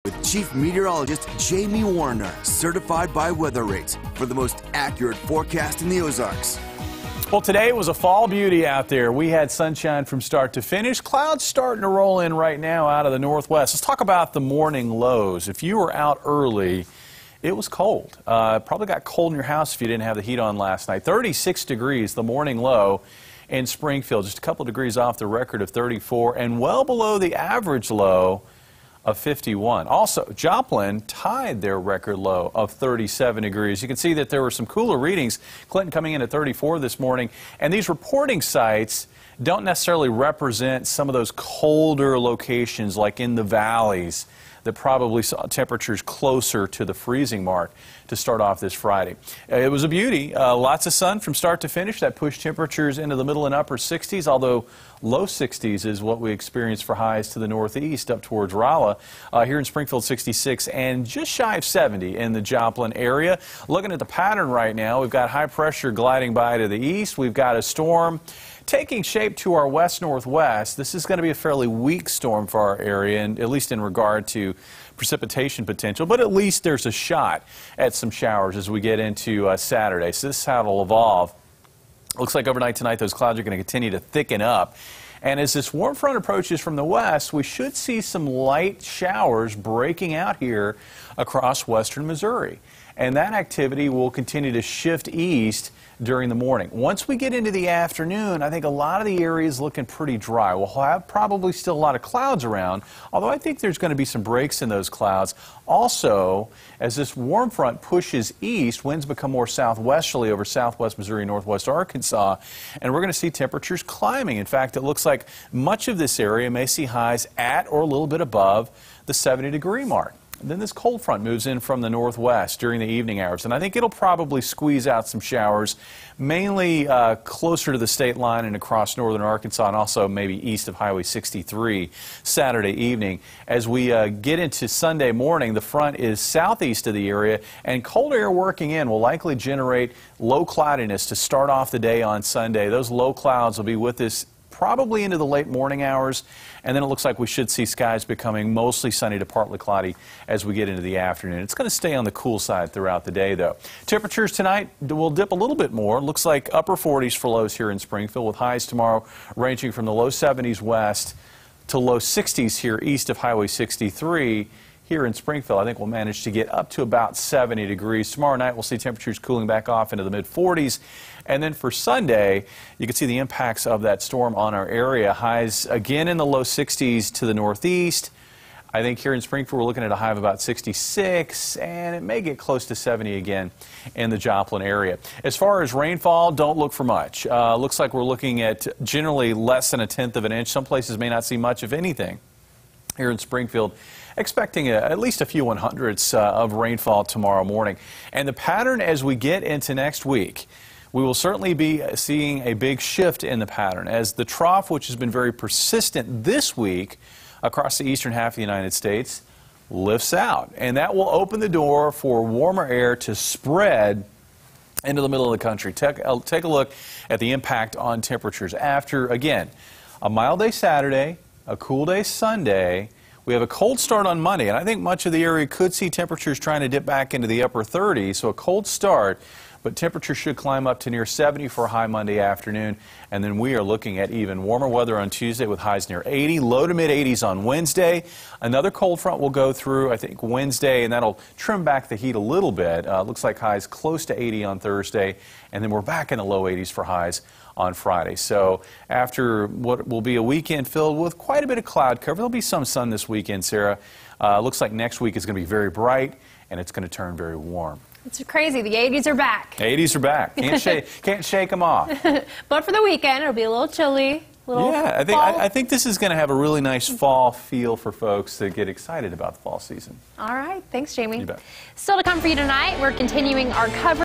with Chief Meteorologist Jamie Warner, certified by Weather Rates for the most accurate forecast in the Ozarks. Well, today was a fall beauty out there. We had sunshine from start to finish. Clouds starting to roll in right now out of the northwest. Let's talk about the morning lows. If you were out early, it was cold. Probably got cold in your house if you didn't have the heat on last night. 36 degrees, the morning low in Springfield, just a couple degrees off the record of 34 and well below the average low of 51. Also, Joplin tied their record low of 37 degrees. You can see that there were some cooler readings. Clinton coming in at 34 this morning. And these reporting sites don't necessarily represent some of those colder locations like in the valleys that probably saw temperatures closer to the freezing mark to start off this Friday. It was a beauty. Lots of sun from start to finish. That pushed temperatures into the middle and upper 60s, although low 60s is what we experienced for highs to the northeast up towards Rolla. Here in Springfield, 66 and just shy of 70 in the Joplin area. Looking at the pattern right now, we've got high pressure gliding by to the east. We've got a storm taking shape to our west-northwest. This is going to be a fairly weak storm for our area, and at least in regard to precipitation potential, but at least there's a shot at some showers as we get into Saturday. So this is how it'll evolve. Looks like overnight tonight those clouds are going to continue to thicken up. And as this warm front approaches from the west, we should see some light showers breaking out here across western Missouri. And that activity will continue to shift east during the morning. Once we get into the afternoon, I think a lot of the area is looking pretty dry. We'll have probably still a lot of clouds around, although I think there's going to be some breaks in those clouds. Also, as this warm front pushes east, winds become more southwesterly over southwest Missouri, northwest Arkansas, and we're going to see temperatures climbing. In fact, it looks like much of this area may see highs at or a little bit above the 70-degree mark. Then this cold front moves in from the northwest during the evening hours, and I think it'll probably squeeze out some showers, mainly closer to the state line and across northern Arkansas, and also maybe east of Highway 63 Saturday evening. As we get into Sunday morning, the front is southeast of the area, and cold air working in will likely generate low cloudiness to start off the day on Sunday. Those low clouds will be with us probably into the late morning hours, and then it looks like we should see skies becoming mostly sunny to partly cloudy as we get into the afternoon. It's going to stay on the cool side throughout the day, though. Temperatures tonight will dip a little bit more. Looks like upper 40s for lows here in Springfield, with highs tomorrow ranging from the low 70s west to low 60s here east of Highway 63. Here in Springfield, I think we'll manage to get up to about 70 degrees. Tomorrow night, we'll see temperatures cooling back off into the mid-40s. And then for Sunday, you can see the impacts of that storm on our area. Highs again in the low 60s to the northeast. I think here in Springfield, we're looking at a high of about 66, and it may get close to 70 again in the Joplin area. As far as rainfall, don't look for much. Looks like we're looking at generally less than 1/10 of an inch. Some places may not see much of anything. Here in Springfield, expecting at least a few 100ths of rainfall tomorrow morning. And the pattern as we get into next week, we will certainly be seeing a big shift in the pattern as the trough, which has been very persistent this week across the eastern half of the United States, lifts out. And that will open the door for warmer air to spread into the middle of the country. Take a look at the impact on temperatures after, again, a mild day Saturday, a cool day Sunday. We have a cold start on Monday, and I think much of the area could see temperatures trying to dip back into the upper 30s, so a cold start, but temperatures should climb up to near 70 for a high Monday afternoon, and then we are looking at even warmer weather on Tuesday with highs near 80, low to mid-80s on Wednesday. Another cold front will go through, I think, Wednesday, and that'll trim back the heat a little bit. Looks like highs close to 80 on Thursday, and then we're back in the low 80s for highs on Friday. So after what will be a weekend filled with quite a bit of cloud cover, there'll be some sun this weekend, Sarah. Looks like next week is going to be very bright, and it's going to turn very warm. It's crazy. The 80s are back. 80s are back. Can't shake them off. But for the weekend, it'll be a little chilly. Yeah, I think this is going to have a really nice fall feel for folks that get excited about the fall season. All right. Thanks, Jamie. You bet. Still to come for you tonight, we're continuing our coverage